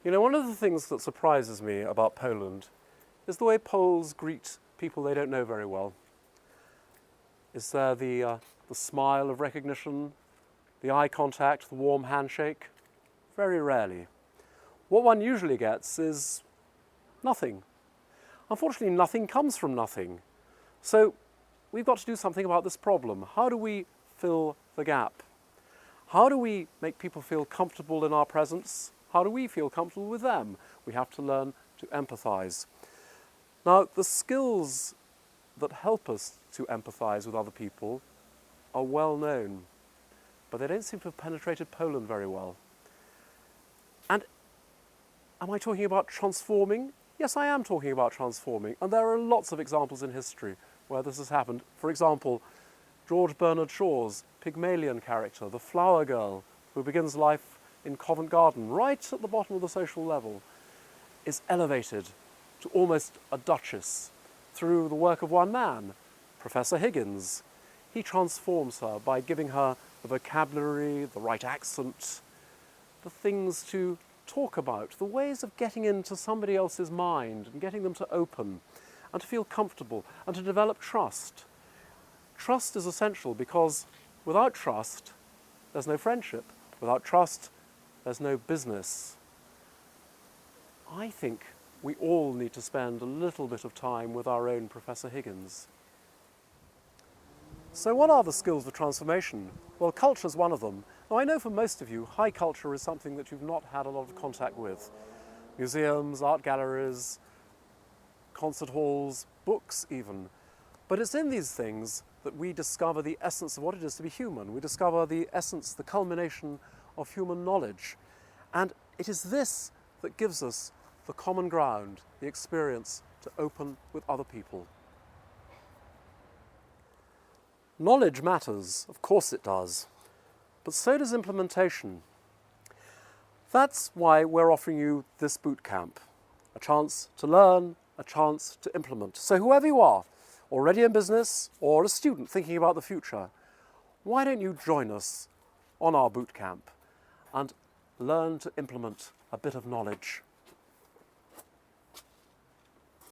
You know, one of the things that surprises me about Poland is the way Poles greet people they don't know very well. Is there the smile of recognition, the eye contact, the warm handshake? Very rarely. What one usually gets is nothing. Unfortunately, nothing comes from nothing. So we've got to do something about this problem. How do we fill the gap? How do we make people feel comfortable in our presence? How do we feel comfortable with them? We have to learn to empathize. Now, the skills that help us to empathize with other people are well known, but they don't seem to have penetrated Poland very well. And am I talking about transforming? Yes, I am talking about transforming, and there are lots of examples in history where this has happened. For example, George Bernard Shaw's Pygmalion character, the flower girl who begins life in Covent Garden, right at the bottom of the social level, is elevated to almost a duchess through the work of one man, Professor Higgins. He transforms her by giving her the vocabulary, the right accent, the things to talk about, the ways of getting into somebody else's mind and getting them to open and to feel comfortable and to develop trust. Trust is essential because without trust, there's no friendship. Without trust, there's no business. I think we all need to spend a little bit of time with our own Professor Higgins. So what are the skills of transformation? Well, culture is one of them. Now, I know for most of you, high culture is something that you've not had a lot of contact with. Museums, art galleries, concert halls, books even. But it's in these things that we discover the essence of what it is to be human. We discover the essence, the culmination of human knowledge. And it is this that gives us the common ground, the experience to open with other people. Knowledge matters, of course it does, but so does implementation. That's why we're offering you this boot camp, a chance to learn, a chance to implement. So whoever you are, already in business or a student thinking about the future, why don't you join us on our boot camp and learn to implement a bit of knowledge?